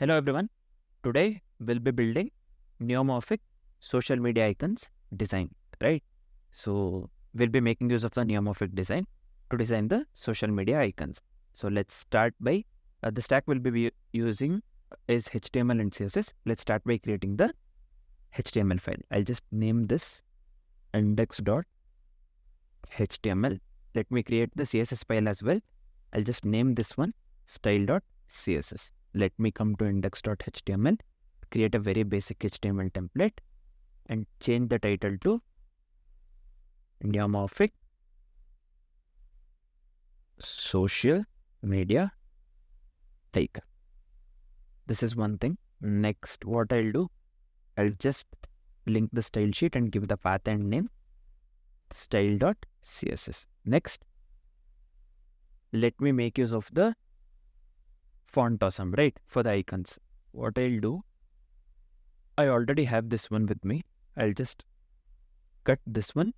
Hello everyone. Today we'll be building Neumorphic social media icons design, right? So we'll be making use of the Neumorphic design to design the social media icons. So let's start by the stack we'll be using is HTML and CSS. Let's start by creating the HTML file. I'll just name this index.html. Let me create the CSS file as well. I'll just name this one style.css. Let me come to index.html, create a very basic HTML template and change the title to Neumorphic social media icon. This is one thing. Next, what I'll do, I'll just link the style sheet and give the path and name style.css. Next, let me make use of the font awesome, right, for the icons. What I'll do, I already have this one with me. I'll just cut this one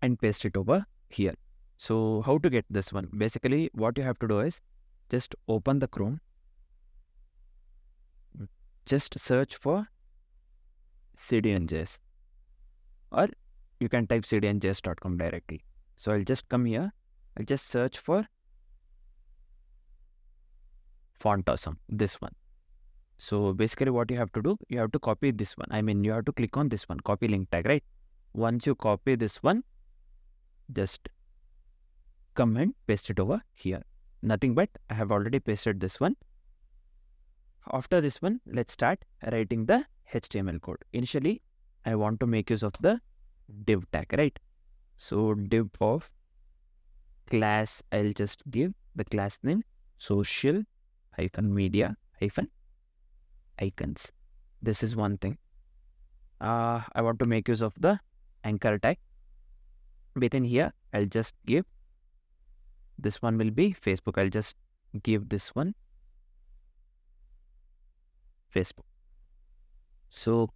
and paste it over here. So how to get this one? Basically, what you have to do is just open the Chrome, just search for cdn.js, or you can type cdn.js.com directly. So I'll just come here, I'll just search for font awesome, this one. So basically what you have to do, you have to copy this one. You have to click on this one, copy link tag, right? Once you copy this one, just come and paste it over here. Nothing but I have already pasted this one. After this one, let's start writing the HTML code. Initially, I want to make use of the div tag, right? So div of class, I'll just give the class name social-media-icons. This is one thing. I want to make use of the anchor tag. Within here, I'll just give, this one will be Facebook. I'll just give this one Facebook. So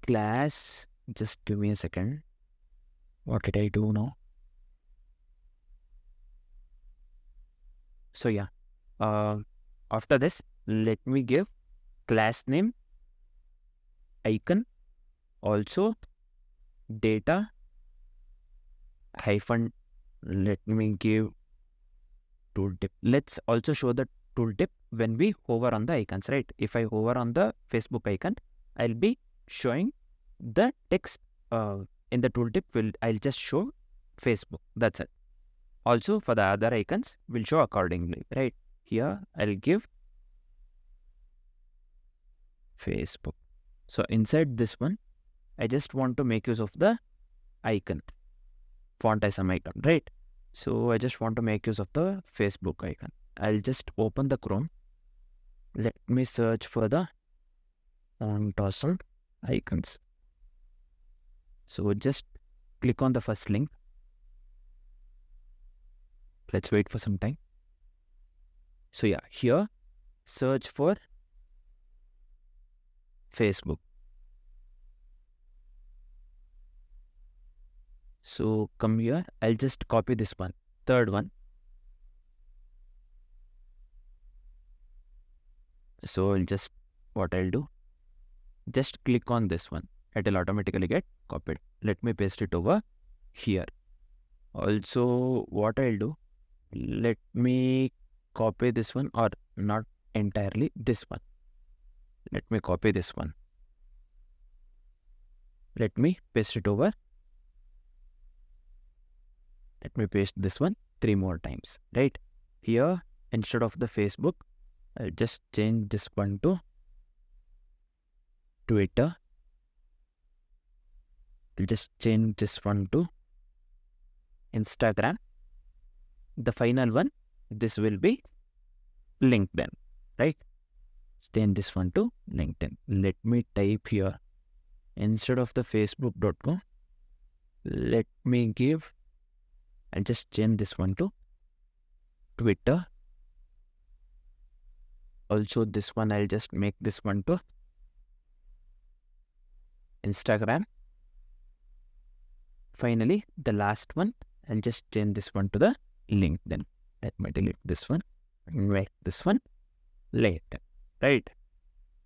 class, just give me a second. What did I do now? So yeah, after this, let me give class name icon, also data hyphen, let me give tooltip. Let's also show the tooltip when we hover on the icons, right? If I hover on the Facebook icon, I'll be showing the text in the tooltip. I'll just show Facebook. That's it. Also for the other icons, we'll show accordingly, right? Here I'll give Facebook. So inside this one, I just want to make use of the icon, font awesome icon, right? So I just want to make use of the Facebook icon. I'll just open the Chrome. Let me search for the font awesome icons. So just click on the first link. Let's wait for some time. So yeah, here search for Facebook. So come here, I'll just copy this one, third one. So what I'll do, just click on this one. It will automatically get copied. Let me paste it over here. Also, what I'll do, let me copy this one, or not entirely this one. Let me copy this one. Let me paste it over. Let me paste this one 3 more times, right? Here, instead of the Facebook, I'll just change this one to Twitter. I'll just change this one to Instagram. The final one, this will be LinkedIn, right? Change this one to LinkedIn. Let me type here, instead of the facebook.com, let me give, I'll just change this one to Twitter. Also this one, I'll just make this one to Instagram. Finally, the last one, I'll just change this one to the LinkedIn. Let me delete this one and make this one LinkedIn. right?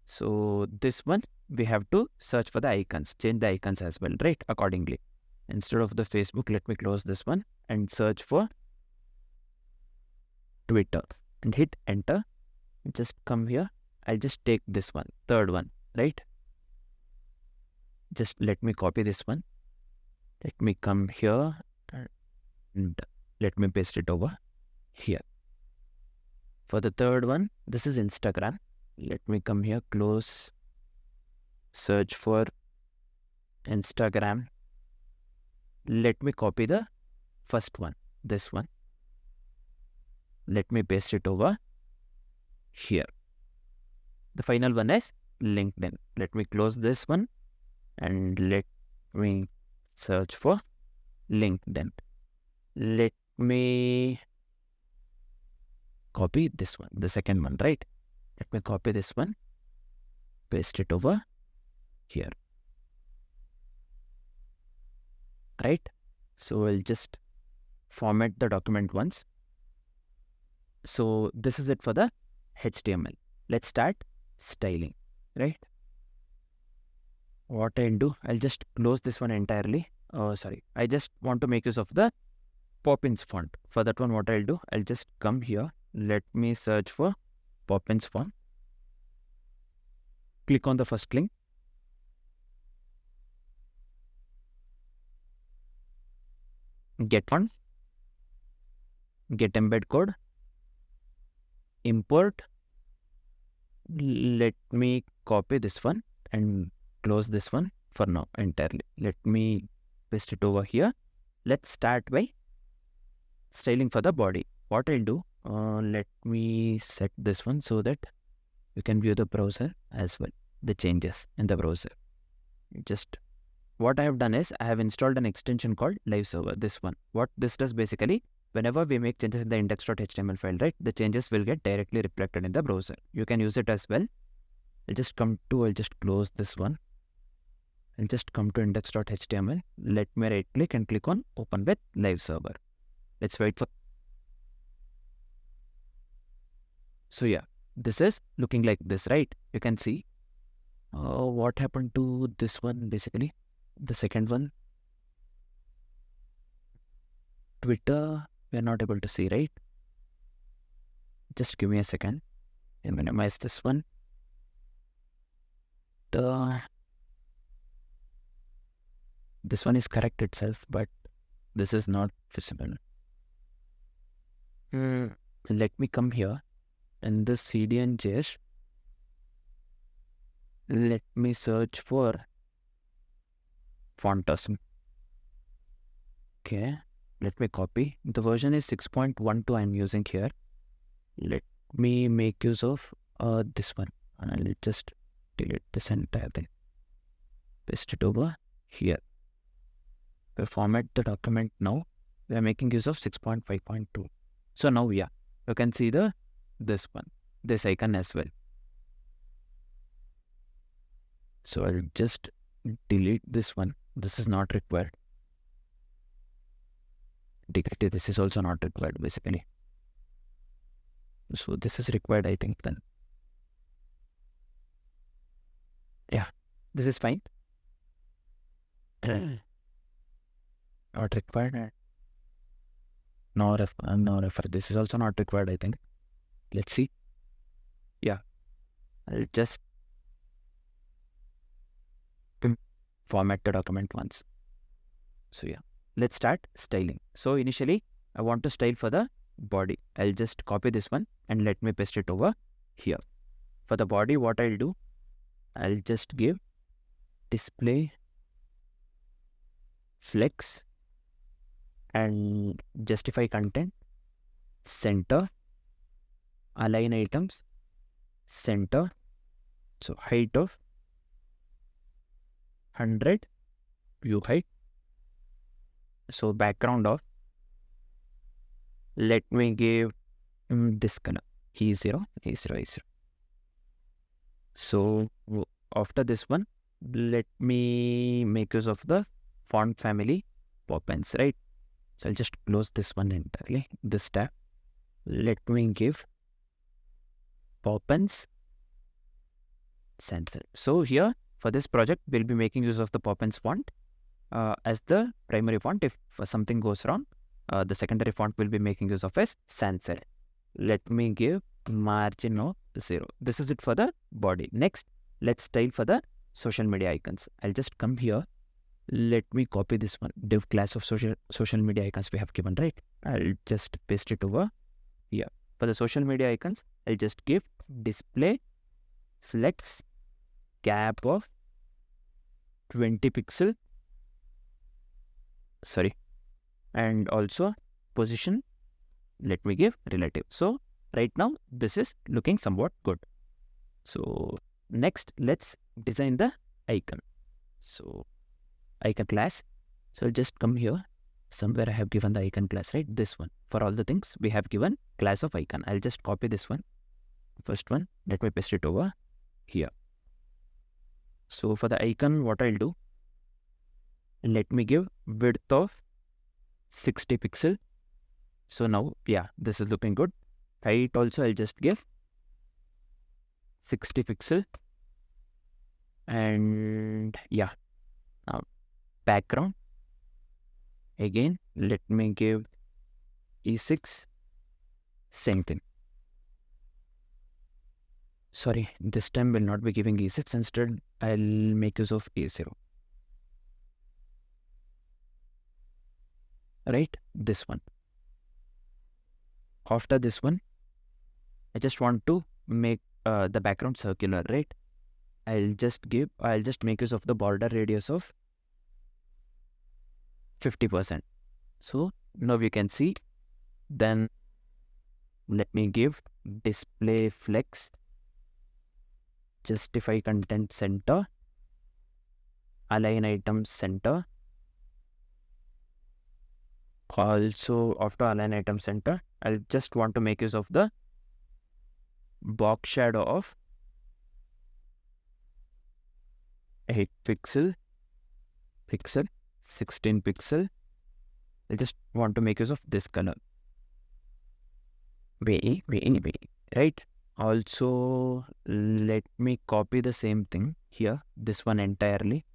So this one, we have to search for the icons, change the icons as well, right? Accordingly. Instead of the Facebook, let me close this one and search for Twitter and hit enter. Just come here. I'll just take this one, third one, right? Just let me copy this one. Let me come here and let me paste it over here. For the third one, this is Instagram. Let me come here, close, search for Instagram. Let me copy the first one, this one. Let me paste it over here. The final one is LinkedIn. Let me close this one and let me search for LinkedIn. Let me copy this one, the second one, right? Let me copy this one, paste it over here, right? So I'll just format the document once. So this is it for the HTML. Let's start styling, right? What I'll do, I'll just close this one entirely. Oh, sorry. I just want to make use of the Poppins font. For that one, what I'll do, I'll just come here. Let me search for Poppins font. Click on the first link. Get font. Get embed code. Import. Let me copy this one and close this one for now entirely. Let me paste it over here. Let's start by styling for the body. What I'll do, let me set this one so that you can view the browser as well, the changes in the browser. Just what I have done is I have installed an extension called live server, this one. What this does basically, whenever we make changes in the index.html file, right, the changes will get directly reflected in the browser. You can use it as well. I'll just close this one. I'll just come to index.html. Let me right click and click on open with live server. Let's wait for. So yeah, this is looking like this, right? You can see what happened to this one basically. The second one, Twitter, we are not able to see, right? Just give me a second. I'll minimize this one. This one is correct itself, but this is not visible. Let me come here in this CD and JS. Let me search for Fontasm. Okay, let me copy. The version is 6.12 I'm using here. Let me make use of this one. And I'll just delete this entire thing. Paste it over here. We format the document now. We are making use of 6.5.2. So now, yeah, you can see this icon as well. So I'll just delete this one. This is not required. Delete this is also not required basically. So this is required, I think then. Yeah, this is fine. Not required. No refer. This is also not required, I think. Let's see. Yeah, I'll just format the document once. So yeah, let's start styling. So initially, I want to style for the body. I'll just copy this one and let me paste it over here. For the body, what I'll do, I'll just give display flex and justify content, center, align items, center. So height of 100, view height. So background of, let me give this color, E0. So after this one, let me make use of the font family Poppins, right? So I'll just close this one entirely, this tab. Let me give Poppins sans serif. So here for this project, we'll be making use of the Poppins font as the primary font. If something goes wrong, the secondary font will be making use of as sans serif. Let me give margin of 0. This is it for the body. Next, let's style for the social media icons. I'll just come here. Let me copy this one. Div class of social media icons we have given, right? I'll just paste it over here. For the social media icons, I'll just give display flex gap of 20 pixel. Sorry. And also position, let me give relative. So right now this is looking somewhat good. So next, let's design the icon. So icon class. So I'll just come here. Somewhere I have given the icon class, right? This one. For all the things we have given class of icon. I'll just copy this one. First one. Let me paste it over here. So for the icon, what I'll do, let me give width of 60 pixel. So now, yeah, this is looking good. Height also I'll just give 60 pixel. And yeah, now background. Again, let me give E6 same thing. Sorry, this time will not be giving E6. Instead, I'll make use of E0. Right, this one. After this one, I just want to make the background circular, right? I'll just make use of the border radius of 50%. So now we can see. Then let me give display flex, justify content center, align item center. Also after align item center, I'll just want to make use of the box shadow of 8 pixel, 16 pixel. I just want to make use of this color. Right? Also, let me copy the same thing here, this one entirely.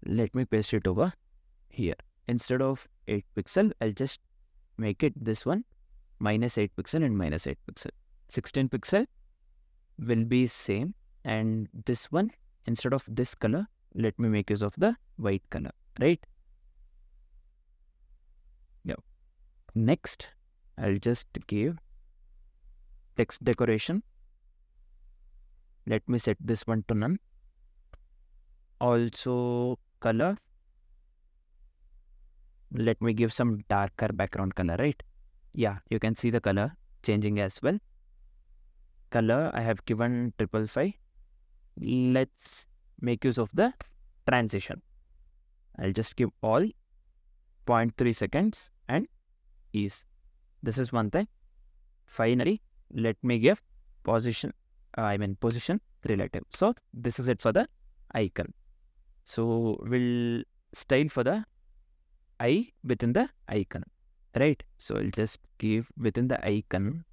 Let me paste it over here. Instead of 8 pixel, I'll just make it this one, minus 8 pixel and minus 8 pixel. 16 pixel will be same. And this one, instead of this color, let me make use of the white color, right? Yeah. Next, I'll just give text decoration. Let me set this one to none. Also color, let me give some darker background color, right? Yeah, you can see the color changing as well. Color, I have given 555. Let's make use of the transition. I'll just give all 0.3 seconds and ease. This is one thing. Finally, let me give position relative. So this is it for the icon. So we'll style for the eye within the icon, right? So I'll just give within the icon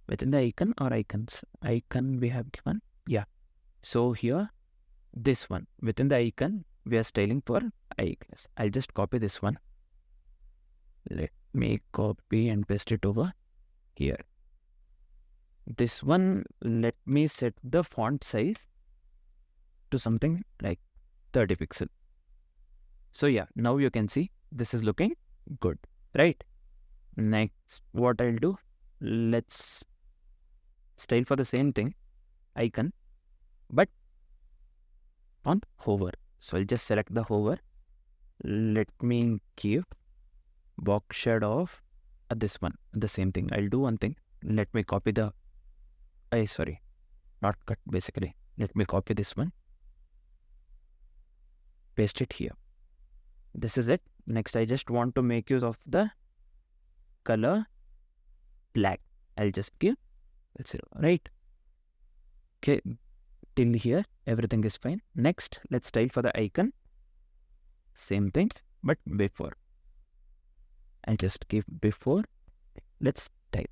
or icons. Icon we have given, yeah. So here, this one within the icon we are styling for eye class. I'll just copy this one. Let me copy and paste it over here. This one, let me set the font size to something like 30 pixel. So yeah, now you can see this is looking good, right? Next, what I'll do, let's style for the same thing, icon, but on hover. So I'll just select the hover. Let me give box shadow of this one, the same thing. I'll do one thing. Let me copy the, not cut basically. Let me copy this one. Paste it here. This is it. Next, I just want to make use of the color black. I'll just give 0, right? Okay, till here, everything is fine. Next, let's style for the icon. Same thing, but before. I'll just give before. Let's type.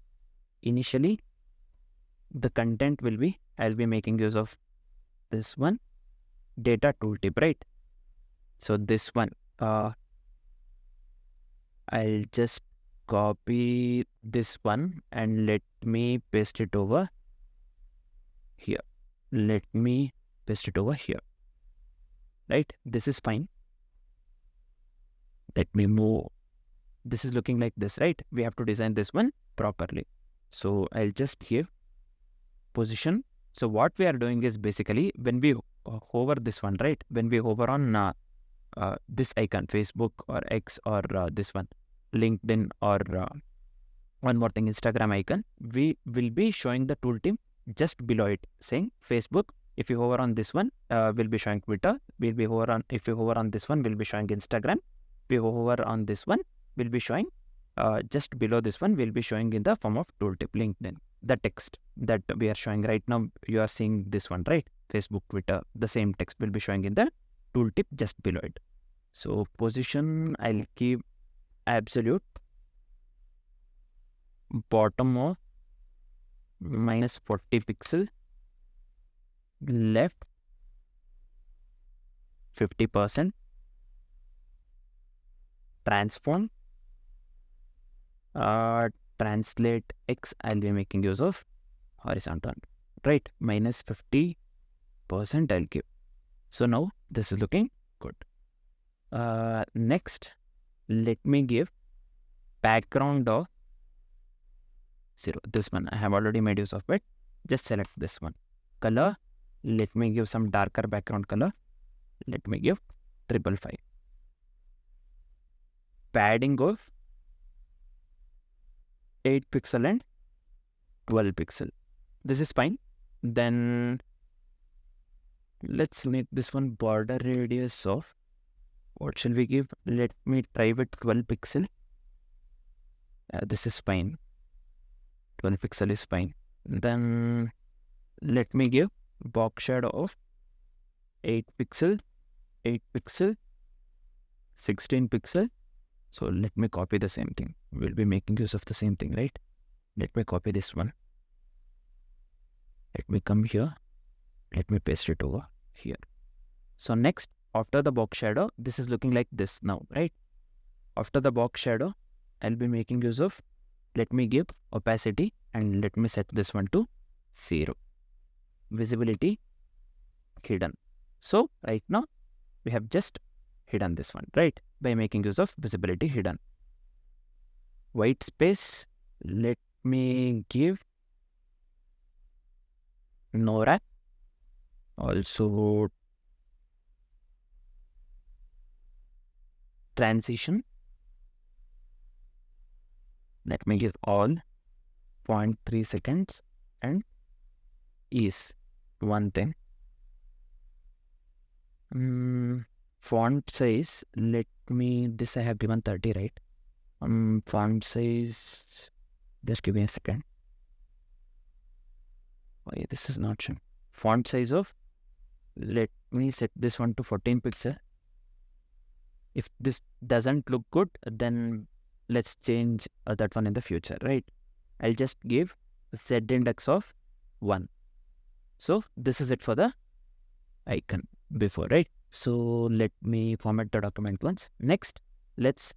Initially, the content will be, I'll be making use of this one, data tooltip, right? So this one, I'll just copy this one and let me paste it over here. Let me paste it over here, right? This is fine. Let me move. This is looking like this, right? We have to design this one properly. So I'll just give position. So what we are doing is basically when we hover this one, right? When we hover on this icon, Facebook or X or this one, LinkedIn or one more thing, Instagram icon, we will be showing the tooltip just below it saying Facebook. If you hover on this one, we'll be showing Twitter. If you hover on this one, we'll be showing Instagram. If you hover on this one, we'll be showing just below this one, we'll be showing in the form of tooltip, LinkedIn. The text that we are showing right now, you are seeing this one, right? Facebook, Twitter, the same text will be showing in the tooltip just below it. So position, I'll keep absolute, bottom of -40 pixel, left 50%, transform, translate X, I'll be making use of horizontal, right? -50% I'll give. So now this is looking good. Next, let me give background of 0. This one I have already made use of it. Just select this one. Color, let me give some darker background color. Let me give 555. Padding of 8 pixel and 12 pixel. This is fine. Then let's make this one border radius of, what shall we give? Let me try with 12 pixel. This is fine. 12 pixel is fine. Then let me give box shadow of 8 pixel, 8 pixel, 16 pixel. So let me copy the same thing. We'll be making use of the same thing, right? Let me copy this one. Let me come here. Let me paste it over here. So next, after the box shadow, this is looking like this now, right? After the box shadow, I'll be making use of, let me give opacity and let me set this one to 0. Visibility hidden. So right now we have just hidden this one, right? By making use of visibility hidden. White space, let me give no wrap. Also transition, let me give all 0.3 seconds and ease one thing. Font size, let me, this I have given 30, right? Font size, just give me a second. Why this is not showing? Font size of, let me set this one to 14 pixel. If this doesn't look good, then let's change that one in the future, right? I'll just give Z index of 1. So this is it for the icon before, right? So let me format the document once. Next, let's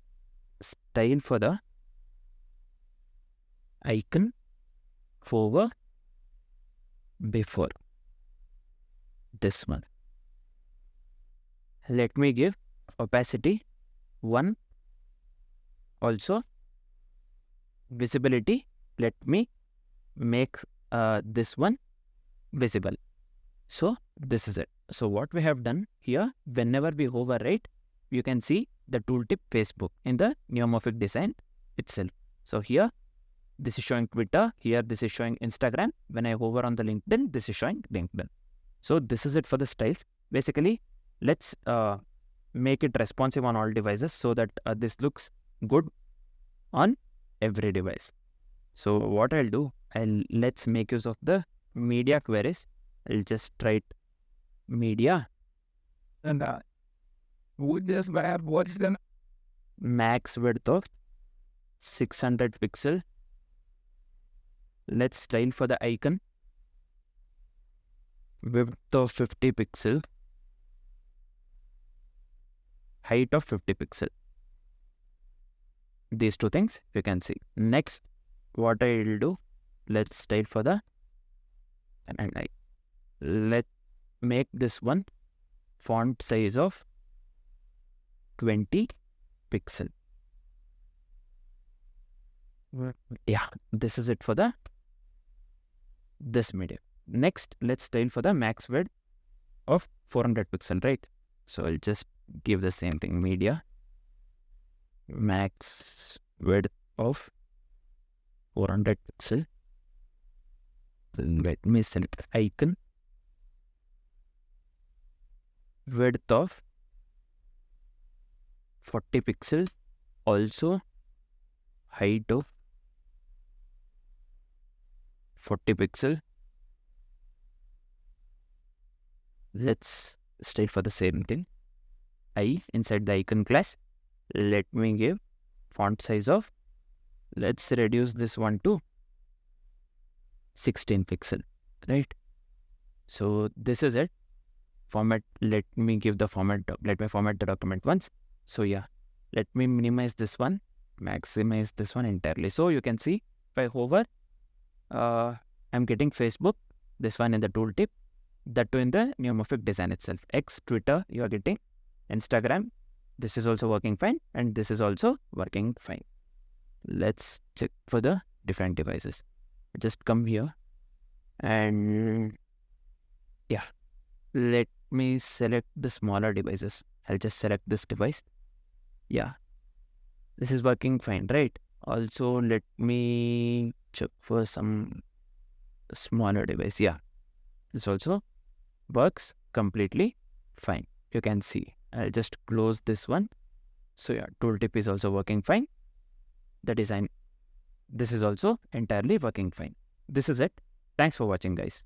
style for the icon over before this one. Let me give opacity 1. Also visibility, let me make this one visible. So this is it. So what we have done here, whenever we hover, right, you can see the tooltip Facebook in the Neumorphic design itself. So here this is showing Twitter, here this is showing Instagram. When I hover on the LinkedIn, this is showing LinkedIn. So this is it for the styles. Basically, let's make it responsive on all devices so that this looks good on every device. So what I'll do, let's make use of the media queries. I'll just write media And would this have what is the max width of 600 pixel. Let's style for the icon. width of 50 pixel, height of 50 pixel. These two things you can see. Next, what I will do, let's style for the, let make this one font size of 20 pixel. Yeah, this is it for this media. Next, let's style for the max width of 400 pixel, right? So I'll just give the same thing, media, max width of 400 pixel. Let me select icon, width of 40 pixel, also height of 40 pixel. Let's style for the same thing. Inside the icon class, let me give font size of, let's reduce this one to 16 pixel, right? So this is it. Format, let me give the format, let me format the document once. So yeah, let me minimize this one, maximize this one entirely. So you can see, if I hover, I'm getting Facebook, this one in the tooltip, that too in the Neumorphic design itself. X, Twitter, you are getting Instagram, this is also working fine, and this is also working fine. Let's check for the different devices. Just come here and yeah, let me select the smaller devices. I'll just select this device. Yeah, this is working fine, right? Also, let me check for some smaller device. Yeah, this also works completely fine. You can see. I'll just close this one. So yeah, tooltip is also working fine. The design, this is also entirely working fine. This is it. Thanks for watching, guys.